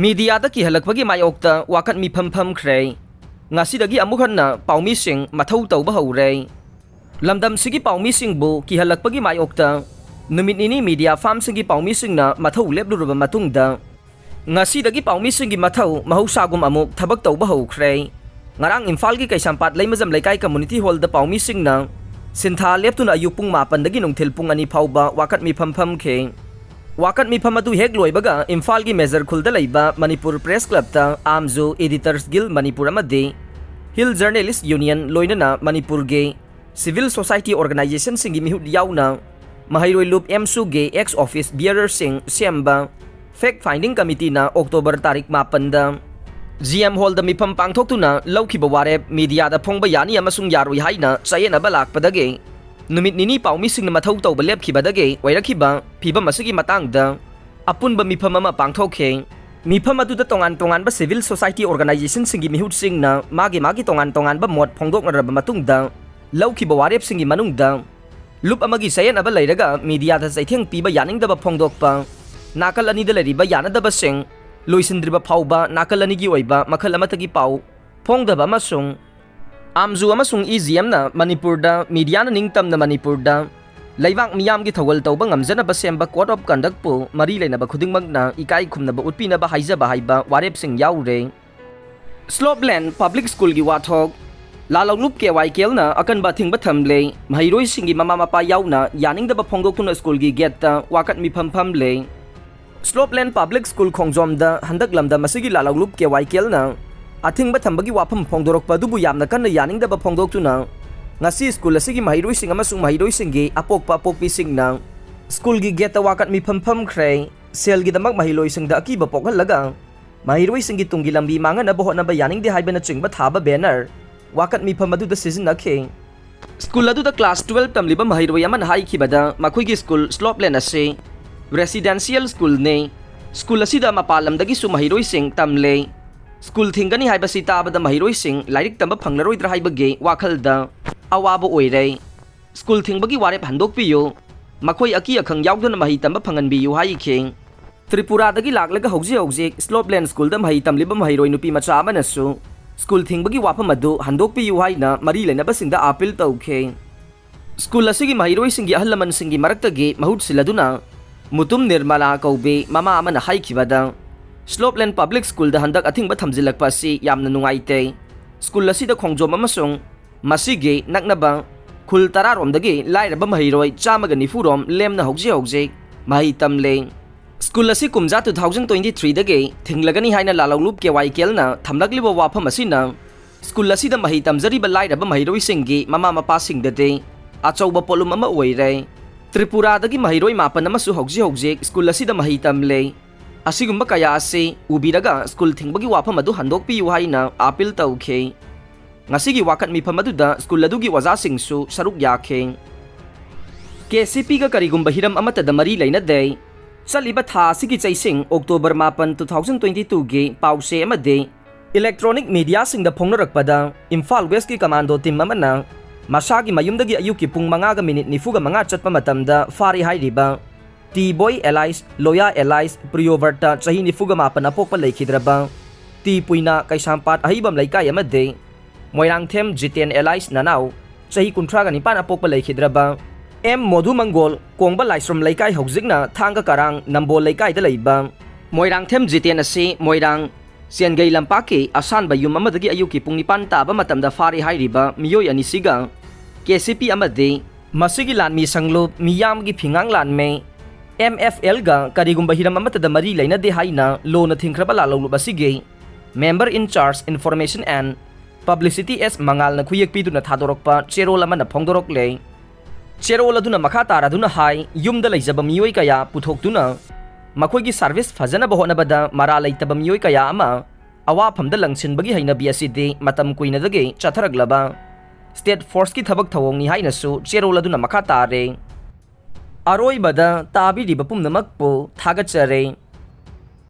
मीडियादा की हलकपगी मायोक्ता वाकत मिफम फमख्रे ngasi amuk hanna paumishing mathau tauba hore lamdam sigi paumishingbu ki halakpagi mayokta numit nini media farm sigi paumishingna mathau leplurba matungda ngasidagi paumishingi mathau mahusagum amuk thabak tauba hokre ngarang imphal gi kaisampat leimajam laikai community hall da paumishingna sintha leptuna ayupung mapan dagi nungthil pung ani phauba wakat mifam khe wakat mifam adu hek loibaga imphal gi major khulda leiba manipur press club ta amzu editors guild manipur amadi hill journalist union loinana manipur ge civil society organization singi mihut yauna mahairoi loop msu ge ex office bearer sing semba fact finding committee na october tarik 8 da gm hall da mifam pangthokuna laukiba warep media da phongba yani amasung yaroi haina chayena balak padage numit nini paumising na mathau tauba lepkhibadage wairakhiba phibam asigi matangda apunba mifam ama pangthokhe mifam adu da tongan ba civil society organization singi mihut sing na magi tongan ba mod phongdok naraba matungda laukiba warep singi manungda lup amagi sayen aba leiraga media da saitheng piba yaning da ba phongdok pa nakal ani da leriba yana da ba sing loisindriba phauba nakal ani gi oiba makhal amatagi pau phongda ba masung amzu amasung EGM na manipur da media na ningtam na manipur da laibak miyam gi thawal tawba ngamjana ba semba code of conduct pu mari leina ba khudingmak na ikai khumna ba utpina ba haija ba haiba warep sing yaure slopland public school gi wathok lalonglup ke waikel na akan ba thing ba thamle mahairoi singi mama mapa yauna yaning da ba phongdok tuna school gi get ta wakat mi pham le slopland public school khongjom da handak lamda masigi lalonglup ke waikel na athing ba thambagi wafam phongdorok pa dubu yamna kan yaning da ba phongdok tuna ngasi school asigi mahiroi sing amasung mahiroi singi apokpa pokpi singna school gi geta wakat mi pham khre sel gi damak mahiloi sing da ki ba pokhal laga mahiroi singi tungi lambi manga na boh na ba yaning de haibena chingba thaba banner wakat mi pham adu da season nakhe school adu da class 12 tamliba mahiroi aman hai khibada makhoi gi school slopland ase residential school ne school asida mapalam dagi su mahiroi sing tamle school thingani haibasi tabada mahiroi sing lairik tamba phanglaroi dra haibage wakhal da awaba oire school thingbagi warep handok piyo makhoi aki akhang yaudana mahi tamba phangan biyu hai kheng tripura dagi laklaga hauji slopland school da mahi tamliba mahiroi nupi macha amanasu school thingbagi wapam adu handok piyu hai na mari lena basinda appeal tauke school asigi mahiroi singi ahlaman singi maraktagi mahut siladuna mutum nirmala kaube mama amana hai khibada slopland public school da handak athing ba thamjilak pasi yamna nungaite school asida khongjom amasung masigi naknaba khul tararom dagi lairaba mahiroi chamaga nifurom lemna hauji mahi tamle school asi kumja 2023 dagi thinglagani haina lalonglup ke waikel na thamlagliba wafam asina school asi da mahi tamjari ba lairaba mahiroi singi mama mapa singdate achauba polum ama oire tripura dagi mahiroi mapan amasu hauji school asi da mahi tamle asigumba kaya ase ubiraga school thingbagi wafam adu handok piyu haina appeal tauke ngasigi wakat mifam adu da school adu gi waza singsu saruk yakhe KCP ga karigumba hiram amata da mari leina de chaliba tha sigi chaising october 8 2022 ge pause amade electronic media sing da phongnarakpada imphal west ki commando team amana masagi mayumdagi ayuki pung 5 ga minute nifuga 5 chatpa matamda fari hairiba T-Boy Allies, Loya Allies, Priyovarta, Chahi Nifuga Mapan apokpa laikhidraba T-Puina Kaisampat ahibam laikay amade Moirang Them Jiten Allies Nanaw, Chahi Kuntraga Nipan apokpa laikhidraba M Modhu Mangol, Kongba Laisrom laikay haugzigna Thanga Karang, Nambol laikay dalayba Moirang Them Jiten ase, Moirang Siangay Lampake, Asan Bayum amadagi ayuki pung nipan taba matamda fari hairiba Miyoy Anisiga KCP amade Masigi lan mi sanglo miyam gi phingang lan me MFL ga karigumba hiram amata da mari leina de haina lo na thingkraba lalonglu basige member in charge information and publicity s mangal na khuyek pi duna thadorokpa cherol amana phongdorok le cherol aduna makha tara duna hai yumda leijaba miyoi kaya puthok duna makhoi gi service fajana bahona bada mara leitaba miyoi kaya ama awa phamda langsin bagi haina biaside matam kuina dage chatharaglaba state force ki thabak thawong ni haina su cherol aduna makha tare Aroy bada tabi di bapum namak po thagat chare